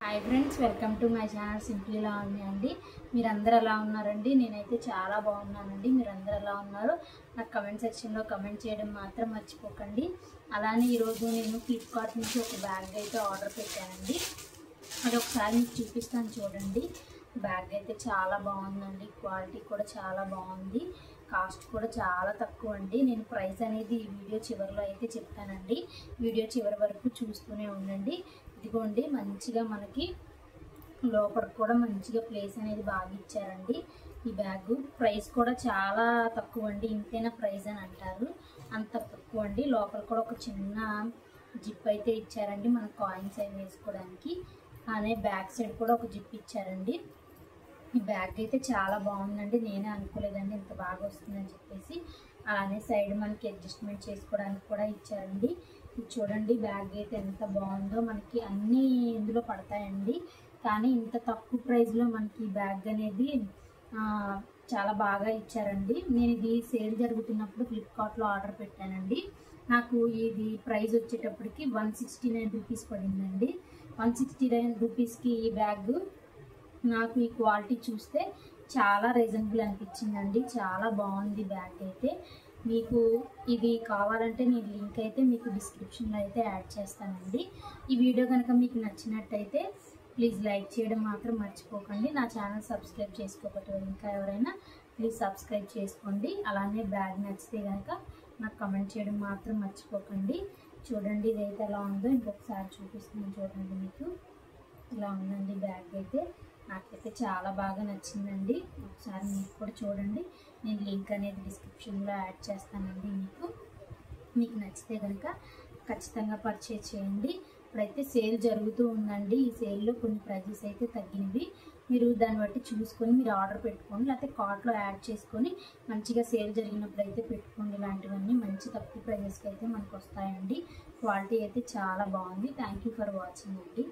Hi friends, welcome to my channel simply Lavanya అండి. మీరందరూ ఎలా ఉన్నారండి? నేనైతే చాలా బాగున్నానండి. మీరందరూ ఎలా ఉన్నారో నాకు కమెంట్ సెక్షన్లో కమెంట్ చేయడం మాత్రం మర్చిపోకండి. అలానే ఈరోజు నేను ఫ్లిప్కార్ట్ నుంచి ఒక బ్యాగ్ అయితే ఆర్డర్ పెట్టానండి. అది ఒకసారి మీకు చూపిస్తాను చూడండి. బ్యాగ్ అయితే చాలా బాగుందండి. క్వాలిటీ కూడా చాలా బాగుంది. కాస్ట్ కూడా చాలా తక్కువ అండి. నేను ప్రైస్ అనేది ఈ వీడియో చివరిలో అయితే చెప్తానండి. వీడియో చివరి వరకు చూస్తూనే ఉండండి. ఇదిగోండి, మంచిగా మనకి లోపల కూడా మంచిగా ప్లేస్ అనేది బాగా ఇచ్చారండి. ఈ బ్యాగ్ ప్రైస్ కూడా చాలా తక్కువ అండి. ఇంతైనా ప్రైస్ అని అంటారు, అంత తక్కువ అండి. లోపల కూడా ఒక చిన్న జిప్ అయితే ఇచ్చారండి, మన కాయిన్స్ అవి వేసుకోవడానికి. అలానే బ్యాక్ సైడ్ కూడా ఒక జిప్ ఇచ్చారండి. ఈ బ్యాగ్ అయితే చాలా బాగుందండి. నేనే అనుకోలేదండి ఇంత బాగా వస్తుందని చెప్పేసి. అలానే సైడ్ మనకి అడ్జస్ట్మెంట్ చేసుకోవడానికి కూడా ఇచ్చారండి. ఇది చూడండి, బ్యాగ్ అయితే ఎంత బాగుందో. మనకి అన్నీ ఇందులో పడతాయండి, కానీ ఇంత తక్కువ ప్రైస్లో మనకి ఈ బ్యాగ్ అనేది చాలా బాగా ఇచ్చారండి. నేను ఇది సేల్ జరుగుతున్నప్పుడు ఫ్లిప్కార్ట్లో ఆర్డర్ పెట్టానండి. నాకు ఇది ప్రైస్ వచ్చేటప్పటికి 169 రూపీస్ పడిందండి. 169 రూపీస్కి ఈ బ్యాగ్ నాకు ఈ క్వాలిటీ చూస్తే చాలా రీజనబుల్ అనిపించిందండి. చాలా బాగుంది బ్యాగ్ అయితే. మీకు ఇది కావాలంటే నేను లింక్ అయితే మీకు డిస్క్రిప్షన్లో అయితే యాడ్ చేస్తానండి. ఈ వీడియో కనుక మీకు నచ్చినట్టయితే ప్లీజ్ లైక్ చేయడం మాత్రం మర్చిపోకండి. నా ఛానల్ సబ్స్క్రైబ్ చేసుకోకపోతే ఇంకా ఎవరైనా ప్లీజ్ సబ్స్క్రైబ్ చేసుకోండి. అలానే బ్యాగ్ నచ్చితే కనుక నాకు కమెంట్ చేయడం మాత్రం మర్చిపోకండి. చూడండి ఇదైతే ఎలా ఉందో ఇంకొకసారి చూపిస్తున్నాను చూడండి. మీకు ఇలా ఉందండి బ్యాగ్ అయితే. నాకైతే చాలా బాగా నచ్చిందండి. ఒకసారి మీకు కూడా చూడండి. నేను లింక్ అనేది డిస్క్రిప్షన్లో యాడ్ చేస్తానండి. మీకు నచ్చితే కనుక ఖచ్చితంగా పర్చేజ్ చేయండి. ఇప్పుడైతే సేల్ జరుగుతూ ఉందండి. ఈ సేల్లో కొన్ని ప్రైజెస్ అయితే తగ్గినవి. మీరు దాన్ని బట్టి చూసుకొని మీరు ఆర్డర్ పెట్టుకోండి, లేకపోతే కార్ట్లో యాడ్ చేసుకొని మంచిగా సేల్ జరిగినప్పుడు అయితే పెట్టుకోండి. ఇలాంటివన్నీ మంచి తక్కువ ప్రైజెస్కి అయితే మనకు వస్తాయండి. క్వాలిటీ అయితే చాలా బాగుంది. థ్యాంక్ యూ ఫర్ వాచింగ్ అండి.